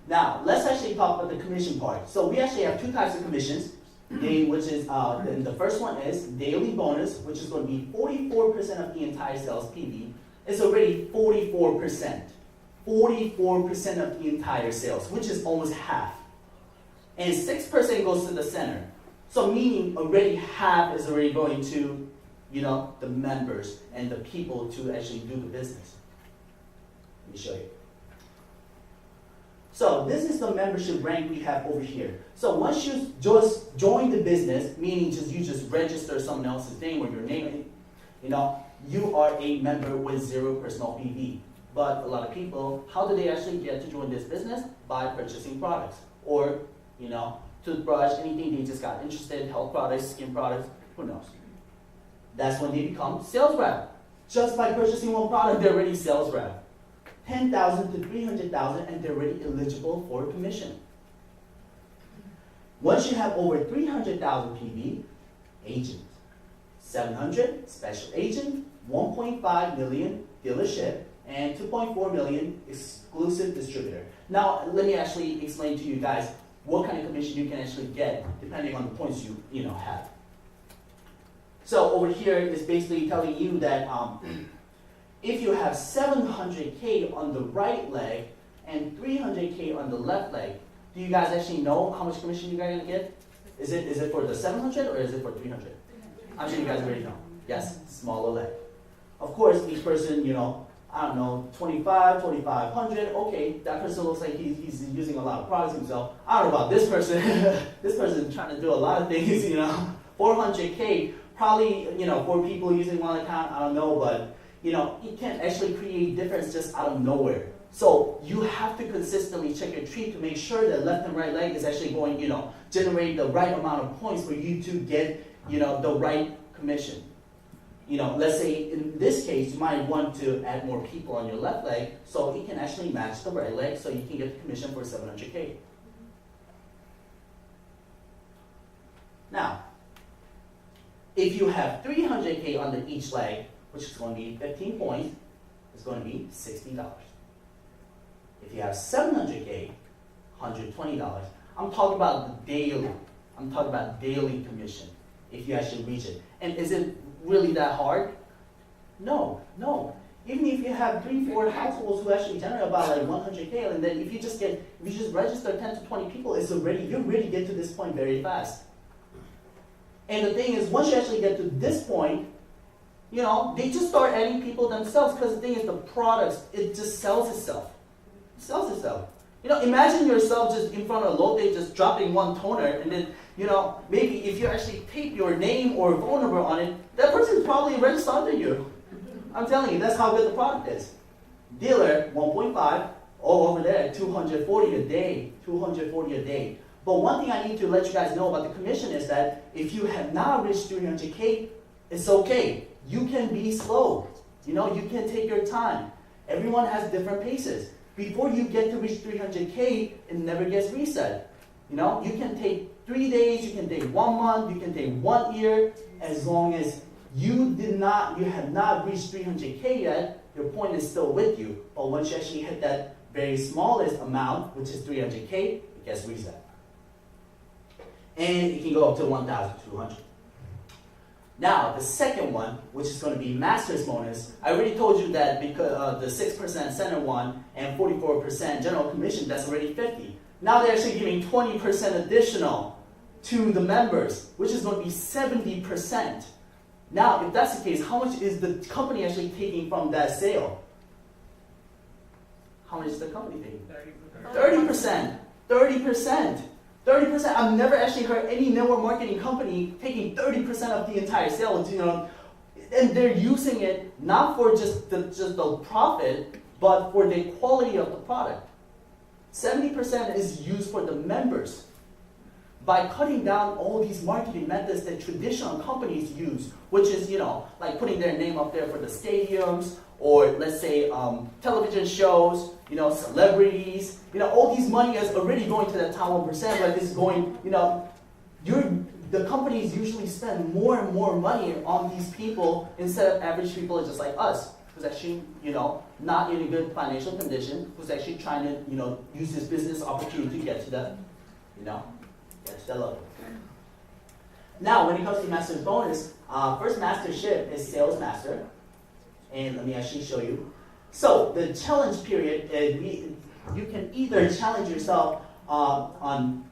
Now, let's actually talk about the commission part. So we actually have 2 types of commissions, which is, the first one is daily bonus, which is going to be 44% of the entire sales PV. It's already 44%. 44% of the entire sales, which is almost half. And 6% goes to the center. So meaning already half is already going to, the members and the people to actually do the business. Let me show you. So this is the membership rank we have over here. So once you just join the business, meaning you just register someone else's name or your name, you are a member with 0 personal PV. But a lot of people, how do they actually get to join this business? By purchasing products. Or, toothbrush, anything they just got interested, health products, skin products, who knows? That's when they become sales rep. Just by purchasing 1 product, they're already sales rep. 10,000 to 300,000, and they're already eligible for commission. Once you have over 300,000 PV, agent. 700, special agent, 1.5 million dealership, and 2.4 million exclusive distributor. Now, let me actually explain to you guys what kind of commission you can actually get depending on the points you have. So over here is basically telling you that if you have 700K on the right leg and 300K on the left leg, do you guys actually know how much commission you guys are going to get? Is it for the 700 or is it for 300? I'm sure you guys already know. Yes, smaller leg. Of course, each person, I don't know, 2,500. Okay, that person looks like he's using a lot of products himself. I don't know about this person. This person is trying to do a lot of things, 400K, probably, for people using one account, I don't know, but, it can actually create difference just out of nowhere. So you have to consistently check your tree to make sure that left and right leg is actually going, generate the right amount of points for you to get, the right commission. Let's say in this case, you might want to add more people on your left leg so it can actually match the right leg so you can get the commission for 700K. Now, if you have 300K under each leg, which is going to be 15 points, it's going to be $60. If you have 700K, $120. I'm talking about the daily. I'm talking about daily commission if you actually reach it. And is it really that hard? No. Even if you have 3-4 households who actually generate about like 100K, and then if you just register 10 to 20 people, you really get to this point very fast. And the thing is, once you actually get to this point, they just start adding people themselves because the thing is the products, it just sells itself. It sells itself. Imagine yourself just in front of a Lotte just dropping one toner and then, maybe if you actually tape your name or phone number on it, that person is probably registered under you. I'm telling you, that's how good the product is. Dealer, 1.5, all over there, 240 a day, 240 a day. But one thing I need to let you guys know about the commission is that if you have not reached 300K, it's okay. You can be slow. You can take your time. Everyone has different paces. Before you get to reach 300K, it never gets reset. You can take 3 days, you can take 1 month, you can take 1 year, as long as you have not reached 300K yet, your point is still with you. But once you actually hit that very smallest amount, which is 300K, it gets reset. And it can go up to 1,200. Now, the second one, which is going to be master's bonus, I already told you that because the 6% center one and 44% general commission, that's already 50. Now they're actually giving 20% additional to the members, which is going to be 70%. Now, if that's the case, how much is the company actually taking from that sale? How much is the company taking? 30%. 30%. 30%. I've never actually heard any network marketing company taking 30% of the entire sale. And they're using it not for just the profit, but for the quality of the product. 70% is used for the members. By cutting down all these marketing methods that traditional companies use, which is, like putting their name up there for the stadiums, or let's say television shows, celebrities, all these money is already going to that top 1%, but this is going, the companies usually spend more and more money on these people instead of average people just like us, who's actually, not in a good financial condition, who's actually trying to, use this business opportunity to get to that, get to that level. Now, when it comes to master's bonus, first mastership is sales master. And let me actually show you. So the challenge period, you can either challenge yourself on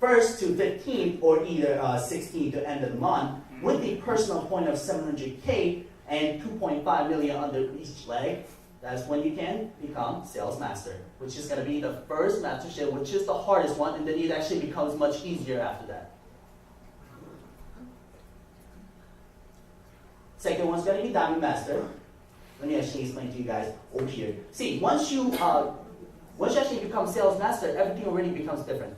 1st to 15th or either 16th to end of the month with a personal point of 700K and 2.5 million under each leg. That's when you can become sales master, which is going to be the first mastership, which is the hardest one, and then it actually becomes much easier after that. Second one's going to be diamond master. Let me actually explain to you guys over here. See, once you actually become sales master, everything already becomes different.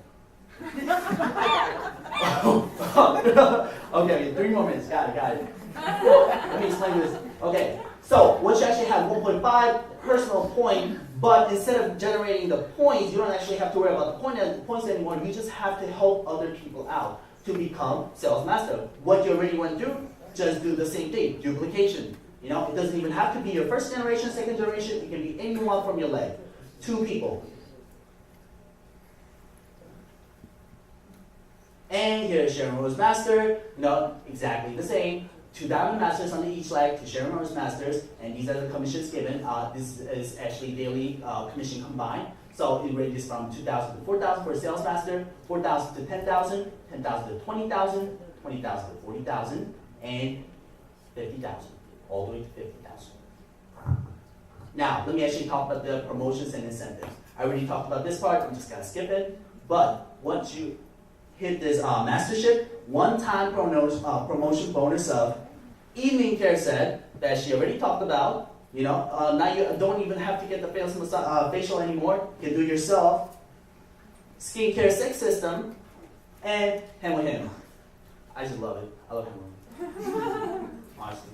Okay, 3 more minutes. Got it. Let me explain this. Okay, so once you actually have 1.5 personal point, but instead of generating the points, you don't actually have to worry about the points anymore. You just have to help other people out to become sales master. What you already want to do, just do the same thing, duplication. It doesn't even have to be your first generation, second generation. It can be anyone from your leg. 2 people. And here's Sharon Rose Master. Exactly the same. 2 diamond masters under each leg, 2 Sharon Rose Masters, and these are the commissions given. This is actually daily commission combined. So it ranges from 2,000 to 4,000 for a sales master, 4,000 to 10,000, 10,000 to 20,000, 20,000 to 40,000, and 50,000, all the way to 50,000. Now, let me actually talk about the promotions and incentives. I already talked about this part, I'm just gonna skip it. But once you hit this mastership, one-time promotion bonus of evening care set that she already talked about. You know, now you don't even have to get the facial anymore. You can do it yourself. Skincare 6 system, and hand with him. I just love it. I love him. Honestly.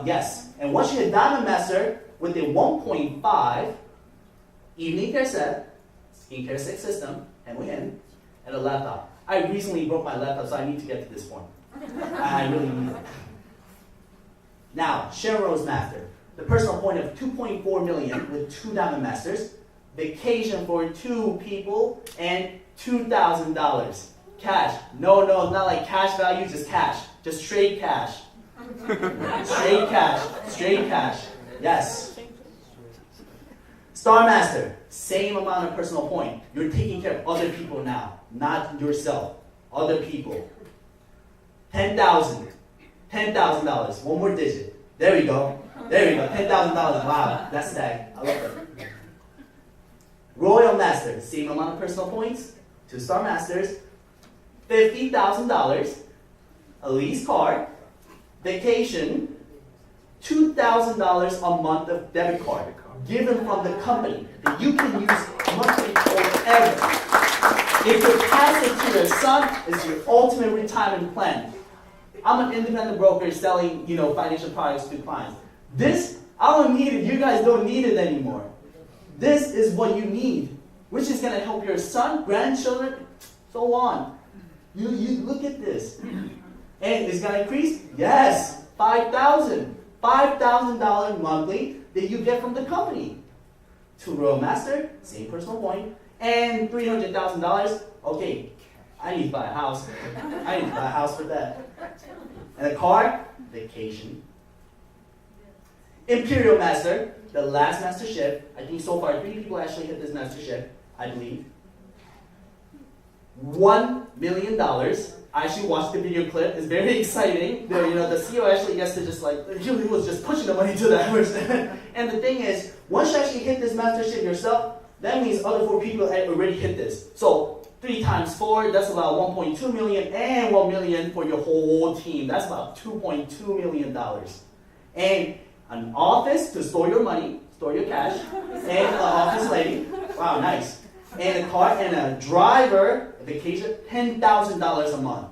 Yes, and once you hit Diamond Master with a 1.5 evening care set, skincare 6 system, hand with him, and a laptop. I recently broke my laptop, so I need to get to this point. I really need it. Now, Sharon Rose Master, the personal point of 2.4 million with 2 Diamond Masters, vacation for 2 people, and $2,000. Cash. No, not like cash value, just cash. Just straight cash. Straight cash. Straight cash. Yes. Star Master, same amount of personal point. You're taking care of other people now, not yourself. Other people. $10,000. One more digit. There we go. $10,000. Wow, that's stacked. I love that. Royal Master, same amount of personal points. 2 Star Masters. $50,000. A lease car. Vacation. $2,000 a month of debit card given from the company that you can use monthly forever. If you pass it to your son, it's your ultimate retirement plan. I'm an independent broker selling, financial products to clients. This, I don't need it. You guys don't need it anymore. This is what you need, which is going to help your son, grandchildren, so on. You look at this. And it's going to increase? Yes, $5,000 monthly that you get from the company. 2 Royal Master, same personal point, and $300,000. Okay, I need to buy a house. I need to buy a house for that. And a car, vacation. Imperial Master, the last mastership. I think so far 3 people actually hit this mastership, I believe. $1 million. I actually watched the video clip. It's very exciting. The CEO actually gets to he was just pushing the money to that person. And the thing is, once you actually hit this mastership yourself, that means other 4 people had already hit this. So 3 times 4, that's about 1.2 million, and 1 million for your whole team. That's about $2.2 million. And an office to store your money, store your cash, and an office lady. Wow, nice. And a car and a driver, a vacation, $10,000 a month.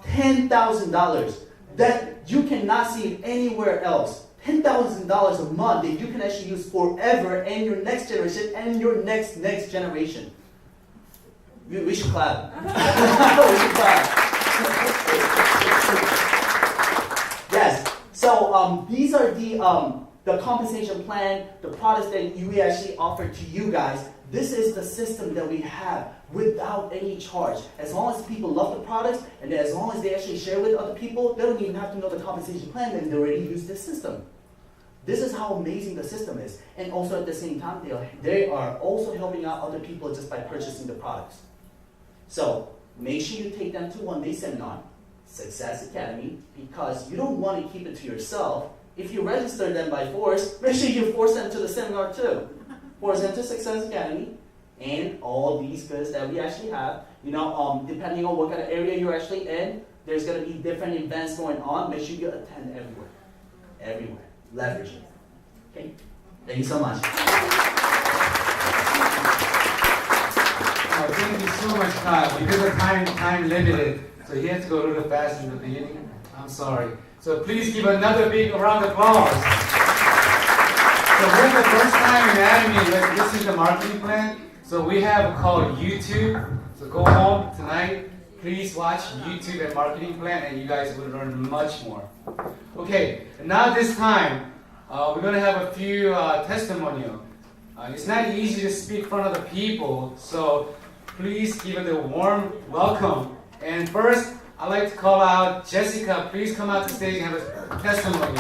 $10,000 that you cannot see anywhere else. $10,000 a month that you can actually use forever and your next generation and your next generation. We should clap. We should clap. Yes. So these are the compensation plan, the products that we actually offer to you guys. This is the system that we have without any charge. As long as people love the products and as long as they actually share with other people, they don't even have to know the compensation plan and they already use this system. This is how amazing the system is. And also at the same time, they are also helping out other people just by purchasing the products. So make sure you take them to one-day seminar, Success Academy, because you don't want to keep it to yourself. If you register them by force, make sure you force them to the seminar too. Force them to Success Academy and all these goods that we actually have. Depending on what kind of area you're actually in, there's going to be different events going on. Make sure you attend everywhere. Everywhere. Leverage it. Okay? Thank you so much. Thank you so much, Kyle. Because of time limited, so he has to go a little fast in the beginning. I'm sorry. So please give another big round of applause. So this is the first time in Academy, this is the marketing plan. So we have called YouTube. So go home tonight. Please watch YouTube and marketing plan, and you guys will learn much more. Okay, now this time, we're going to have a few testimonials. It's not easy to speak in front of the people, so please give it a warm welcome. And first, I'd like to call out Jessica. Please come out to stage and have a testimony.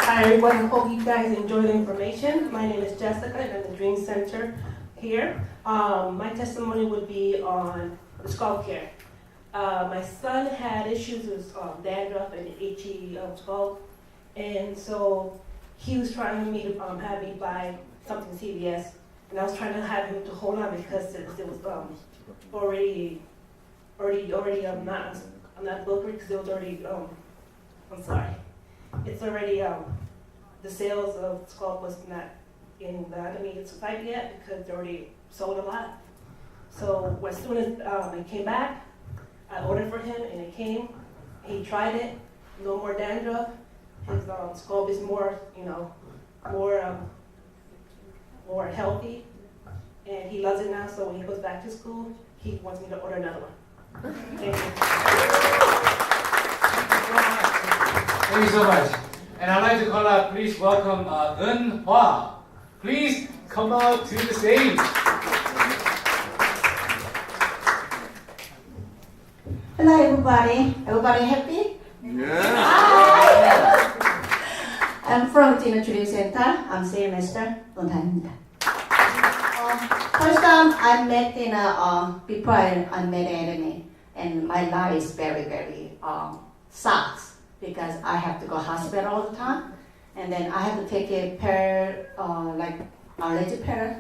Hi everyone, I hope you guys enjoy the information. My name is Jessica and I'm the Dream Center here. My testimony would be on the scalp care. My son had issues with dandruff and itchy scalp, and so he was trying me to have me buy something CVS, and I was trying to have him to hold on because it was already I'm not booked because it was already I'm sorry, it's already the sales of scalp was not in the atomydreamcenter site yet because they already sold a lot. So as soon as it came back, I ordered for him and it came. He tried it, no more dandruff. His scalp is more, more healthy, and he loves it now. So when he goes back to school, he wants me to order another one. Thank you. Thank you so much. And I'd like to call out, please welcome Eun Hwa. Please come out to the stage. Hello everybody. Everybody happy? Yeah. I'm from atomydreamcenter. I'm semester 원장입니다. First time I met in before I met enemy, and my life is very sucks because I have to go hospital all the time, and then I have to take a like allergy pill,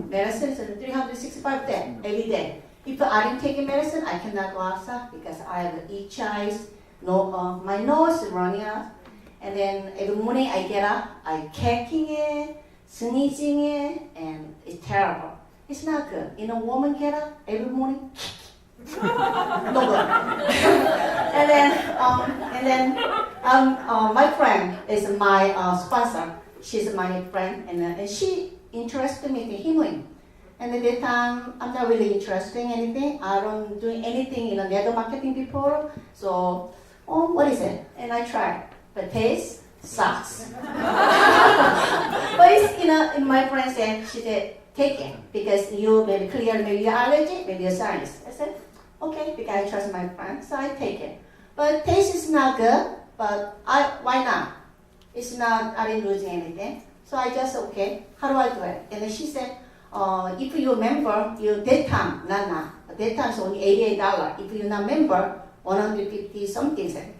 medicine, so 365 days every day. If I didn't take medicine, I cannot go outside because I have itchy eyes, my nose is running out. And then every morning I get up, I kicking it, sneezing it, and it's terrible. It's not good. Woman get up every morning, no good. and then my friend is my sponsor. She's my friend, and she interested me in healing. And at that time, I'm not really interested in anything. I don't do anything in network marketing before. So, what is it? And I tried. But taste sucks. But it's, in my friend said, she said, take it. Because you maybe clear maybe your allergy, maybe your sinus. I said, okay, because I trust my friend, so I take it. But taste is not good, but why not? It's not, I didn't lose anything. So I just, okay, how do I do it? And then she said, if you remember, that time, not now. That time is only $88. If you not member, 150 something cents.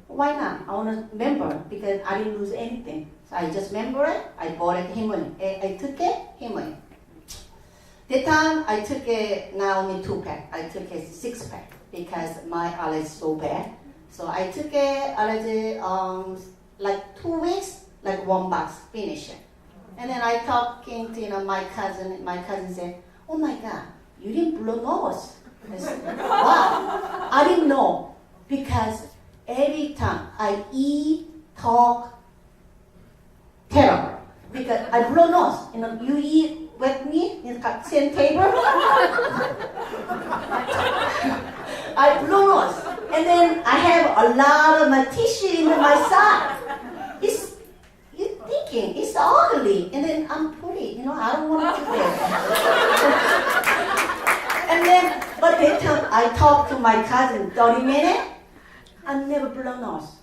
Why not? I want to member because I didn't lose anything. So I just member it. I bought it Himalayan. I took it Himalayan. That time I took it now only 2-pack. I took it 6-pack because my allergy is so bad. So I took it allergy like 2 weeks, like 1 box, finish it. And then I talking to my cousin. My cousin said, "Oh my God, you didn't blow nose." I said, "Wow, I didn't know because every time I eat, talk, terrible because I blow nose. You eat with me in the same table. I blow nose, and then I have a lot of my tissue in my side. It's ugly, and then I'm pretty, I don't want to do that. And then, but that time I talked to my cousin 30 minutes, I never blow nose.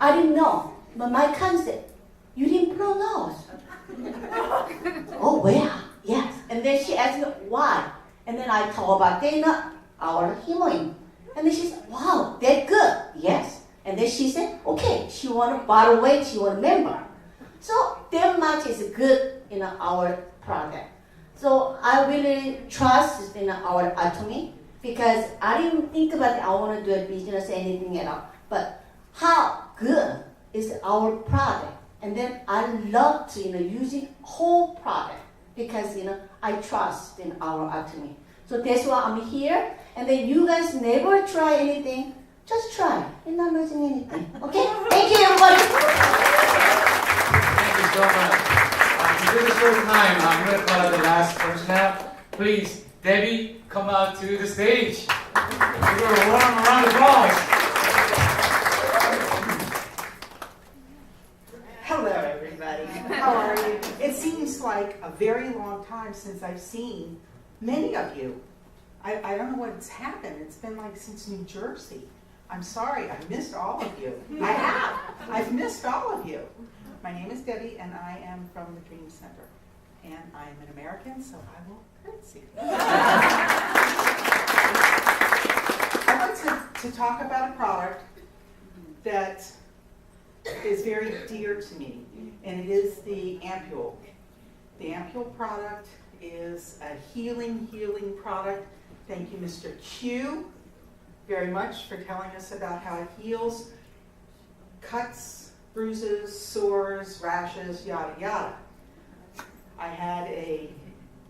I didn't know, but my cousin said, "You didn't blow nose." Oh, well, yes. And then she asked me why, and then I told about our healing, and then she said, "Wow, that's good." Yes, and then she said, "Okay, she want to bottle weight, she want to member." So that much is good in our product. So I really trust in our atomy because I didn't think about it. I want to do a business, anything at all. But how good is our product? And then I love to using whole product because I trust in our atomy. So that's why I'm here. And then you guys never try anything, just try. You're not losing anything. Okay? Thank you, everybody. Thank you so much. To do this for time, I'm going to call out the last person now. Please, Debbie, come out to the stage. Give her a warm round of applause. Hello, everybody. How are you? It seems like a very long time since I've seen many of you. I don't know what's happened. It's been like since New Jersey. I'm sorry, I've missed all of you. I have. I've missed all of you. My name is Debbie, and I am from the Dream Center. And I'm an American, so I will curtsy. I'd like to to talk about a product that is very dear to me, and it is the ampule. The ampule product is a healing product. Thank you, Mr. Q, very much for telling us about how it heals cuts, bruises, sores, rashes, yada, yada. I had a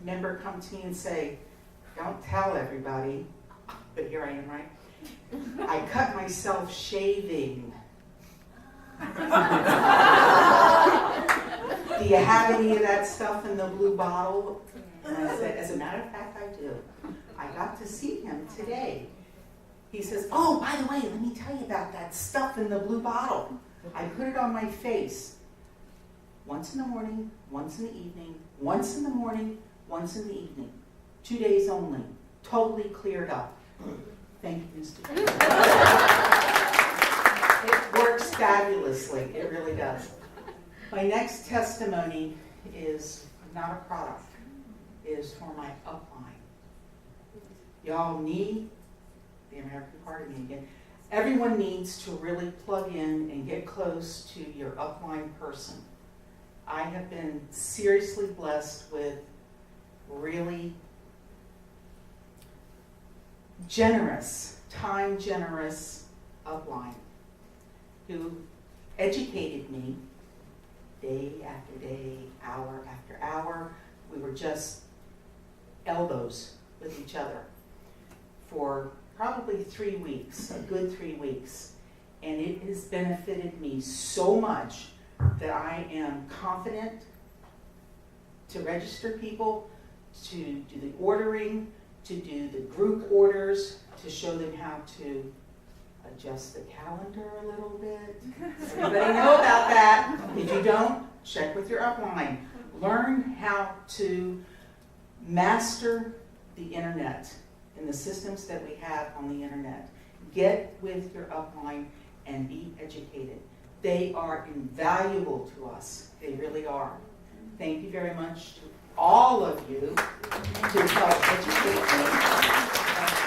member come to me and say, don't tell everybody, but here I am, right? I cut myself shaving. Do you have any of that stuff in the blue bottle? And I said, as a matter of fact, I do. I got to see him today. He says, oh, by the way, let me tell you about that stuff in the blue bottle. I put it on my face. Once in the morning, once in the evening, once in the morning, once in the evening. 2 days only. Totally cleared up. Thank you, Mr. It works fabulously. It really does. My next testimony is not a product. It is for my upline. Y'all need the American part of me again. Everyone needs to really plug in and get close to your upline person. I have been seriously blessed with really generous, time-generous upline who educated me day after day, hour after hour. We were just elbows with each other for probably 3 weeks, a good 3 weeks. And it has benefited me so much that I am confident to register people, to do the ordering, to do the group orders, to show them how to adjust the calendar a little bit. Everybody know about that. If you don't, check with your upline. Learn how to master the internet and the systems that we have on the internet. Get with your upline and be educated. They are invaluable to us. They really are. Thank you very much to all of you to help educate me.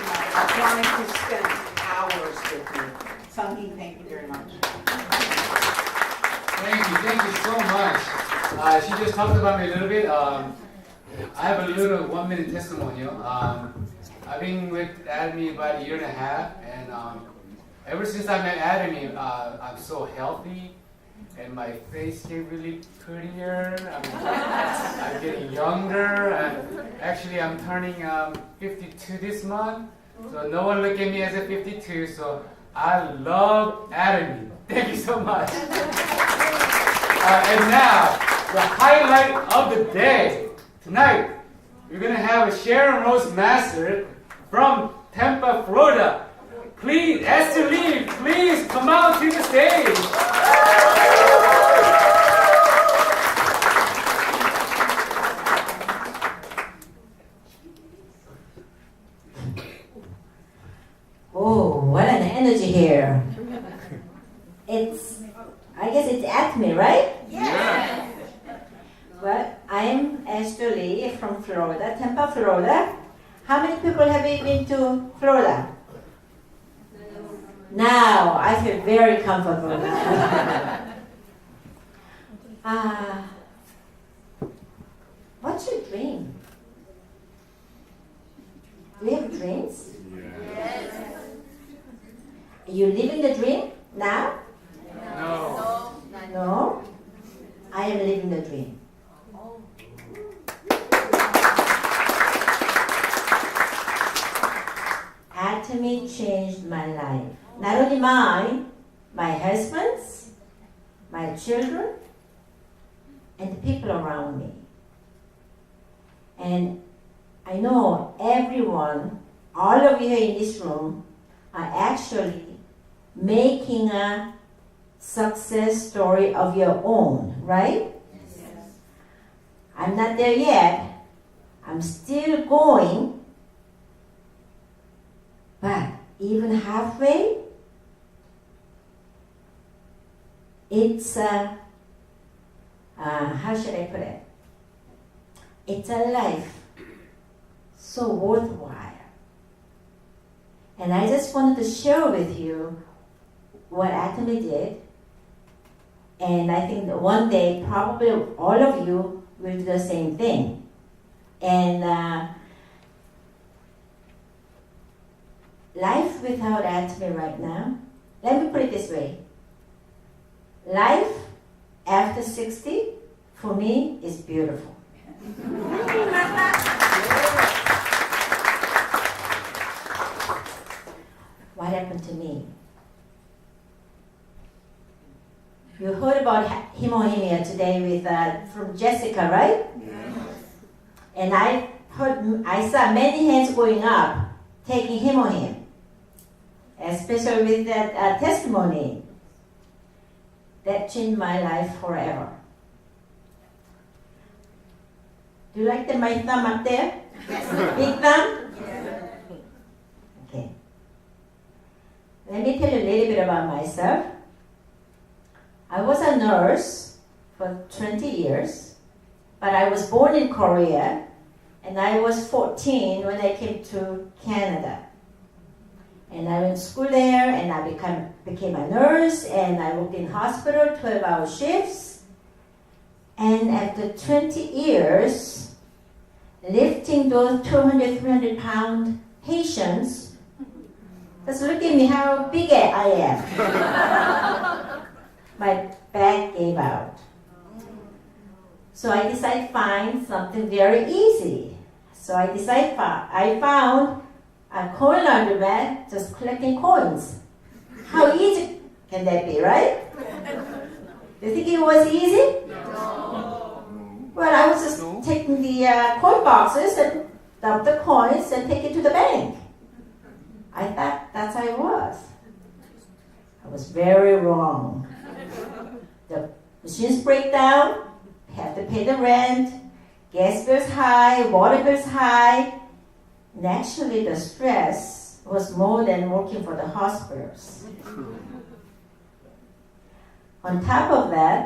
My upline who spent hours with me. Sunny, thank you very much. Thank you so much. She just talked about me a little bit. I have a little 1-minute testimonial. I've been with Adamy about 1.5 years, and ever since I met Adamy, I'm so healthy, and my face get really prettier. I'm getting younger, and actually I'm turning 52 this month, so no one look at me as a 52, so I love Adamy. Thank you so much. And now, the highlight of the day. Tonight, we're going to have a Sharon Rose Master from Tampa, Florida. Please, Esther Lee, please come out to the stage. Oh, what an energy here. I guess it's Acme, right? Yeah. Well, I'm Esther Lee from Florida, Tampa, Florida. How many people have been to Florida? Now, I feel very comfortable. What's your dream? Do you have dreams? Yes. Are you living the dream now? No. No? I am living the dream. Atomy changed my life. Not only mine, my husband's, my children, and the people around me. And I know everyone, all of you in this room, are actually making a success story of your own, right? Yes. I'm not there yet. I'm still going. But even halfway, it's how should I put it? It's a life so worthwhile. And I just wanted to share with you what Atomy did. And I think that one day, probably all of you will do the same thing. And life without Atomy right now, let me put it this way. Life after 60, for me, is beautiful. What happened to me? You heard about hemorrhagia today with from Jessica, right? Yes. And I saw many hands going up taking hemorrhagia, especially with that testimony. That changed my life forever. Do you like my thumb up there? Yes. Big thumb? Yes. Okay. Let me tell you a little bit about myself. I was a nurse for 20 years, but I was born in Korea, and I was 14 when I came to Canada. And I went to school there, and I became a nurse, and I worked in hospital, 12-hour shifts. And after 20 years, lifting those 200, 300-pound patients, just look at me how big I am. My back gave out. So I decided to find something very easy. So I found a coin laundromat just collecting coins. How easy can that be, right? You think it was easy? No. Well, I was just taking the coin boxes and dump the coins and take it to the bank. I thought that's how it was. I was very wrong. The machines break down, have to pay the rent, gas bills high, water bills high. And actually the stress was more than working for the hospitals. On top of that,